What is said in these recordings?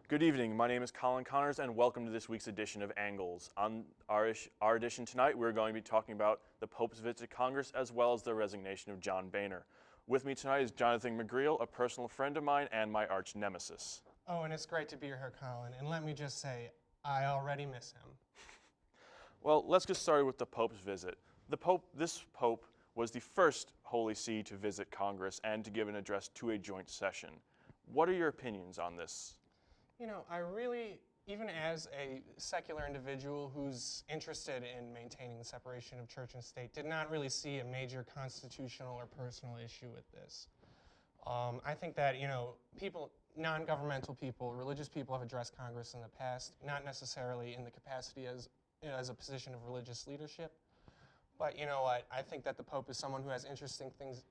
Good evening, my name is Colin Connors and welcome to this week's edition of Angles. On our edition tonight, we're going to be talking about the Pope's visit to Congress as well as the resignation of John Boehner. With me tonight is Jonathan McGreal, a personal friend of mine and my arch nemesis. Oh, and it's great to be here, Colin. And let me just say, I already miss him. Well, let's get started with the Pope's visit. This Pope was the first Holy See to visit Congress and to give an address to a joint session. What are your opinions on this? You know, I really, even as a secular individual who's interested in maintaining the separation of church and state, did not really see a major constitutional or personal issue with this. I think that, people, non-governmental people, religious people have addressed Congress in the past, not necessarily in the capacity as a position of religious leadership. But you know what? I think that the Pope is someone who has interesting things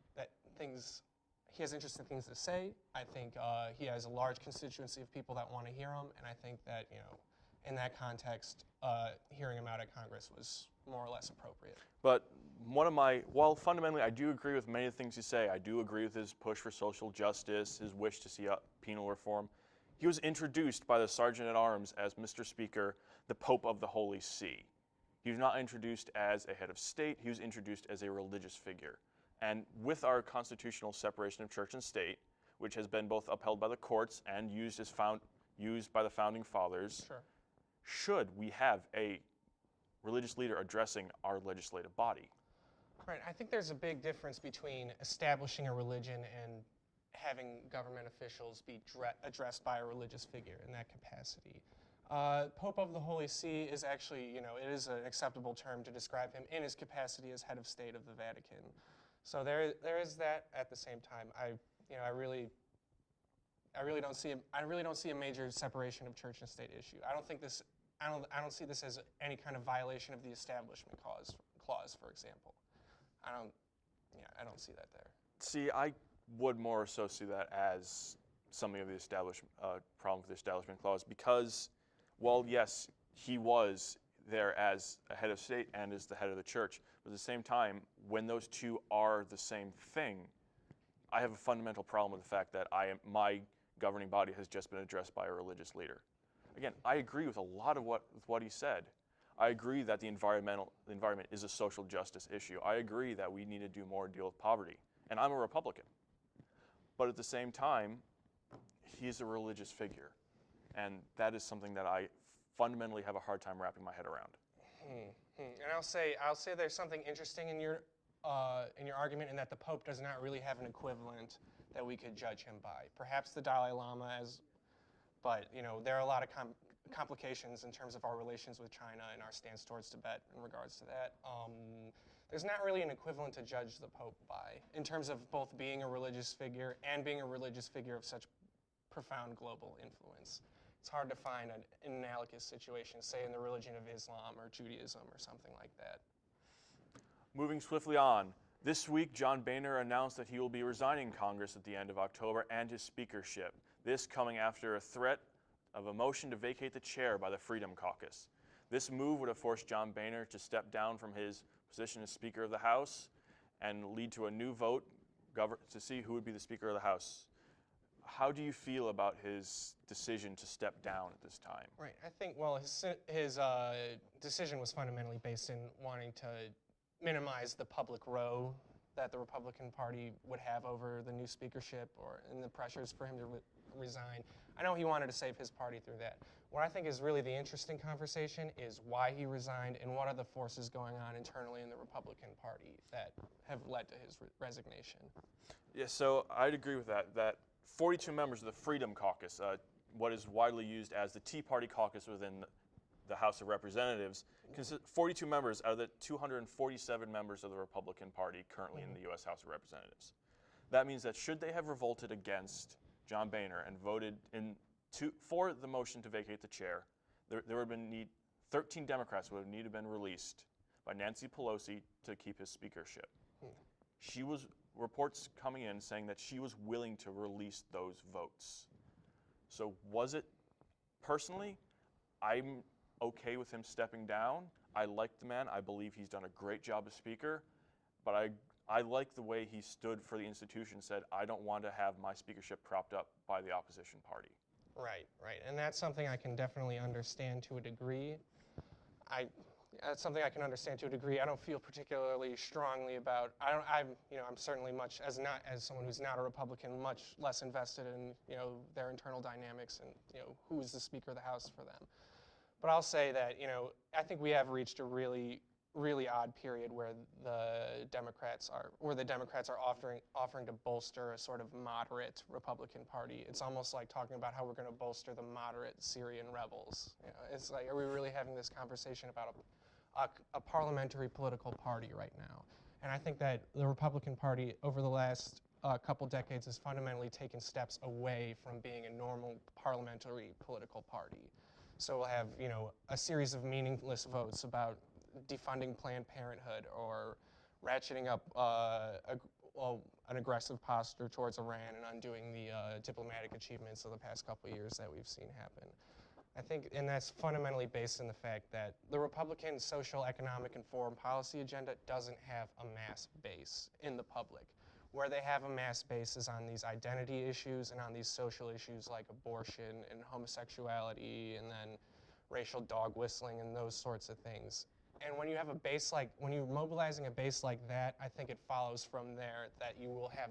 to say. I think he has a large constituency of people that want to hear him, and I think that, in that context, hearing him out at Congress was more or less appropriate. But while fundamentally I do agree with many of the things you say, I do agree with his push for social justice, his wish to see penal reform, he was introduced by the Sergeant-at-Arms as Mr. Speaker, the Pope of the Holy See. He was not introduced as a head of state, he was introduced as a religious figure. And with our constitutional separation of church and state, which has been both upheld by the courts and used by the Founding Fathers, Sure. Should we have a religious leader addressing our legislative body? Right. I think there's a big difference between establishing a religion and having government officials be addressed by a religious figure in that capacity. Pope of the Holy See is actually, it is an acceptable term to describe him in his capacity as head of state of the Vatican. So there is that. At the same time, I really don't see a major separation of church and state issue. I don't see this as any kind of violation of the Establishment Clause, for example. I don't see that there. See, I would more so see that as something of the problem with the Establishment Clause because, while yes, he was there as a head of state and as the head of the church, but at the same time, when those two are the same thing, I have a fundamental problem with the fact that my governing body has just been addressed by a religious leader. Again, I agree with a lot of what he said. I agree that the environment is a social justice issue. I agree that we need to do more to deal with poverty, and I'm a Republican. But at the same time, he's a religious figure, and that is something that I fundamentally have a hard time wrapping my head around. And I'll say there's something interesting in your argument in that the Pope does not really have an equivalent that we could judge him by. Perhaps the Dalai Lama, but there are a lot of complications in terms of our relations with China and our stance towards Tibet in regards to that. There's not really an equivalent to judge the Pope by in terms of both being a religious figure and being a religious figure of such profound global influence. It's hard to find an analogous situation, say in the religion of Islam or Judaism or something like that. Moving swiftly on, this week John Boehner announced that he will be resigning Congress at the end of October and his speakership. This coming after a threat of a motion to vacate the chair by the Freedom Caucus. This move would have forced John Boehner to step down from his position as Speaker of the House and lead to a new vote to see who would be the Speaker of the House. How do you feel about his decision to step down at this time? Right. I think, well, his decision was fundamentally based in wanting to minimize the public row that the Republican Party would have over the new speakership and the pressures for him to resign. I know he wanted to save his party through that. What I think is really the interesting conversation is why he resigned and what are the forces going on internally in the Republican Party that have led to his resignation. Yeah, so I'd agree with that 42 members of the Freedom Caucus, what is widely used as the Tea Party caucus within the House of Representatives, 42 members out of the 247 members of the Republican Party currently in the U.S. House of Representatives. That means that should they have revolted against John Boehner and voted for the motion to vacate the chair, there would have been 13 Democrats would need to have been released by Nancy Pelosi to keep his speakership. She was reports coming in saying that she was willing to release those votes. So was it, personally, I'm okay with him stepping down. I like the man. I believe he's done a great job as Speaker, but I like the way he stood for the institution, said, I don't want to have my speakership propped up by the opposition party. Right, right, and that's something I can definitely understand to a degree. I That's something I can understand to a degree. I don't feel particularly strongly about. I'm certainly much as someone who's not a Republican, much less invested in their internal dynamics and who is the Speaker of the House for them. But I'll say that I think we have reached a really, really odd period where the Democrats are offering to bolster a sort of moderate Republican Party. It's almost like talking about how we're going to bolster the moderate Syrian rebels. It's like, are we really having this conversation about a parliamentary political party right now? And I think that the Republican Party over the last couple decades has fundamentally taken steps away from being a normal parliamentary political party. So we'll have, a series of meaningless votes about defunding Planned Parenthood or ratcheting up an aggressive posture towards Iran and undoing the diplomatic achievements of the past couple of years that we've seen happen. I think, and that's fundamentally based in the fact that the Republican social, economic, and foreign policy agenda doesn't have a mass base in the public. Where they have a mass base is on these identity issues and on these social issues like abortion and homosexuality and then racial dog whistling and those sorts of things. And when you have a base when you're mobilizing a base like that, I think it follows from there that you'll have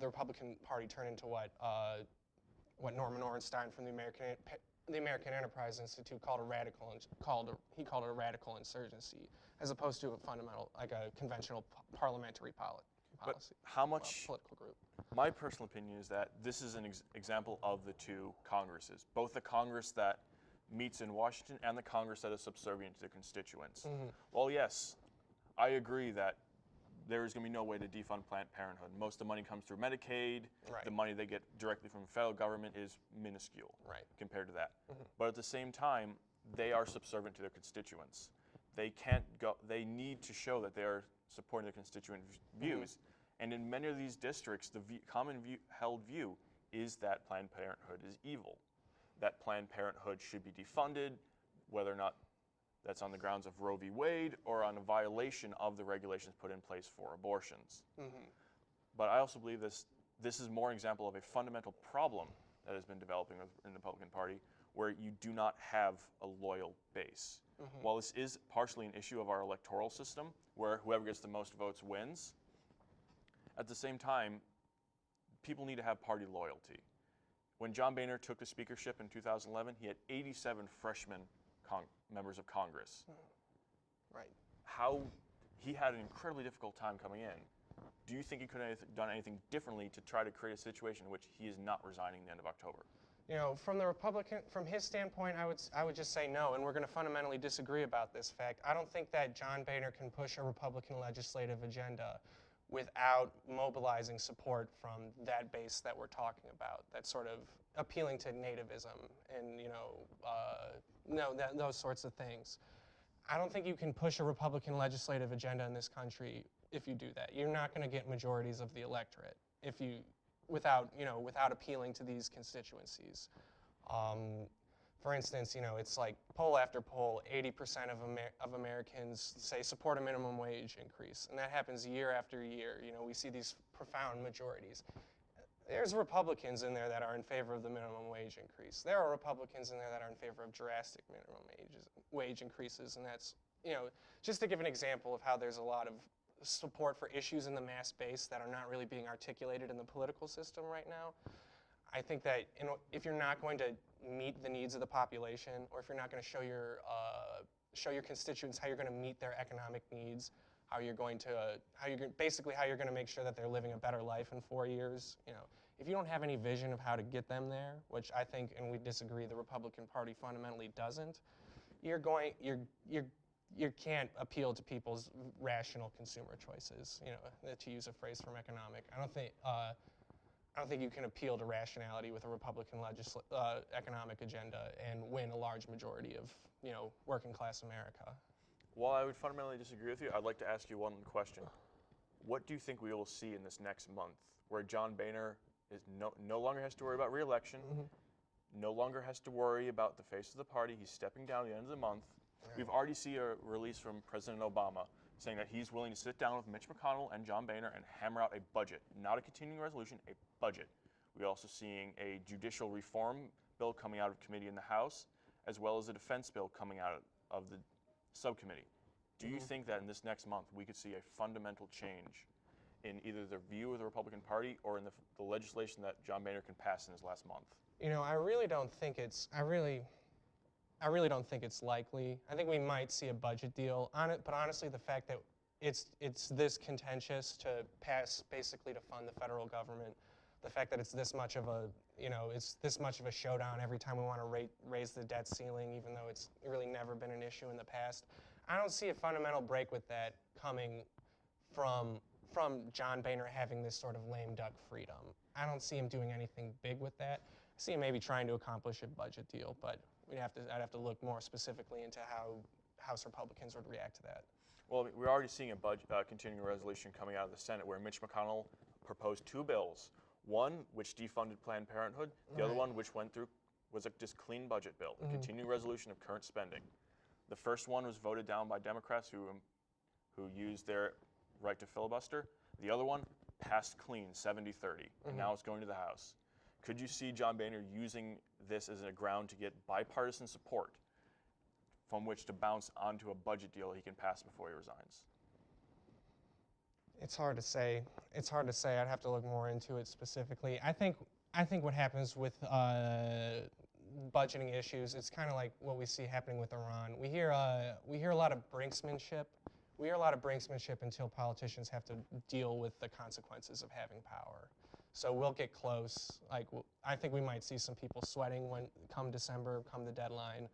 the Republican Party turn into what Norman Ornstein from the American Enterprise Institute called a radical insurgency, as opposed to a conventional parliamentary policy. But how much political group? My personal opinion is that this is an example of the two Congresses, both the Congress that meets in Washington and the Congress that is subservient to their constituents. Mm-hmm. Well, yes, I agree that there is going to be no way to defund Planned Parenthood. Most of the money comes through Medicaid. Right. The money they get directly from the federal government is minuscule compared to that. Mm-hmm. But at the same time, they are subservient to their constituents. They can't go. They need to show that they are supporting their constituent views. Mm-hmm. And in many of these districts, the held view is that Planned Parenthood is evil, that Planned Parenthood should be defunded, whether or not that's on the grounds of Roe v. Wade or on a violation of the regulations put in place for abortions. Mm-hmm. But I also believe this is more an example of a fundamental problem that has been developing in the Republican Party, where you do not have a loyal base. Mm-hmm. While this is partially an issue of our electoral system, where whoever gets the most votes wins, at the same time, people need to have party loyalty. When John Boehner took the speakership in 2011, he had 87 freshman members of Congress. Right. He had an incredibly difficult time coming in. Do you think he could have done anything differently to try to create a situation in which he is not resigning at the end of October? From his standpoint, I would just say no, and we're going to fundamentally disagree about this fact. I don't think that John Boehner can push a Republican legislative agenda without mobilizing support from that base that we're talking about, that's sort of appealing to nativism and those sorts of things. I don't think you can push a Republican legislative agenda in this country if you do that. You're not going to get majorities of the electorate without appealing to these constituencies. For instance, it's like poll after poll, 80% of Americans say support a minimum wage increase, and that happens year after year. We see these profound majorities. There's Republicans in there that are in favor of the minimum wage increase. There are Republicans in there that are in favor of drastic minimum wage increases, and that's, just to give an example of how there's a lot of support for issues in the mass base that are not really being articulated in the political system right now. I think that if you're not going to meet the needs of the population, or if you're not going to show your constituents how you're going to meet their economic needs, how you're going to make sure that they're living a better life in 4 years, if you don't have any vision of how to get them there, which I think, and we disagree, the Republican Party fundamentally doesn't, you can't appeal to people's rational consumer choices, to use a phrase from economic. I don't think you can appeal to rationality with a Republican economic agenda and win a large majority of, working class America. While I would fundamentally disagree with you, I'd like to ask you one question. What do you think we will see in this next month, where John Boehner is no longer has to worry about re-election, mm-hmm. no longer has to worry about the face of the party, he's stepping down at the end of the month. Right. We've already seen a release from President Obama saying that he's willing to sit down with Mitch McConnell and John Boehner and hammer out a budget, not a continuing resolution, a budget, We're also seeing a judicial reform bill coming out of committee in the House, as well as a defense bill coming out of the subcommittee. Do you think that in this next month we could see a fundamental change in either the view of the Republican Party or in the legislation that John Boehner can pass in his last month? You know, I really don't think it's. I really don't think it's likely. I think we might see a budget deal on it, but honestly, the fact that it's this contentious to pass, basically to fund the federal government, the fact that it's this much of a, it's this much of a showdown every time we want to raise the debt ceiling, even though it's really never been an issue in the past. I don't see a fundamental break with that coming from John Boehner having this sort of lame duck freedom. I don't see him doing anything big with that. I see him maybe trying to accomplish a budget deal, but I'd have to look more specifically into how House Republicans would react to that. Well, we're already seeing a continuing resolution coming out of the Senate where Mitch McConnell proposed two bills. One, which defunded Planned Parenthood. The other one, which went through, was a just clean budget bill, a continuing resolution of current spending. The first one was voted down by Democrats who used their right to filibuster. The other one passed clean, 70-30, and now it's going to the House. Could you see John Boehner using this as a ground to get bipartisan support from which to bounce onto a budget deal he can pass before he resigns? It's hard to say. It's hard to say. I'd have to look more into it specifically. I think what happens with budgeting issues, it's kind of like what we see happening with Iran. We hear a lot of brinksmanship. We hear a lot of brinksmanship until politicians have to deal with the consequences of having power. So we'll get close. Like, I think we might see some people sweating come December, come the deadline.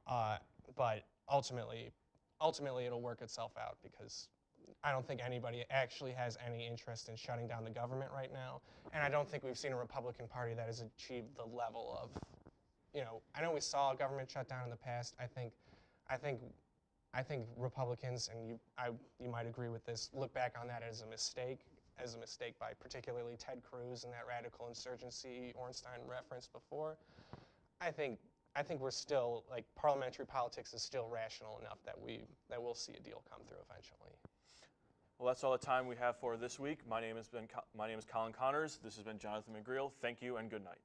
But ultimately it'll work itself out because I don't think anybody actually has any interest in shutting down the government right now. And I don't think we've seen a Republican Party that has achieved the level of, I know we saw a government shutdown in the past. I think Republicans, and you might agree with this, look back on that as a mistake by particularly Ted Cruz and that radical insurgency Ornstein referenced before. I think we're still, like, parliamentary politics is still rational enough that we'll see a deal come through eventually. Well, that's all the time we have for this week. My name is Colin Connors. This has been Jonathan McGreal. Thank you and good night.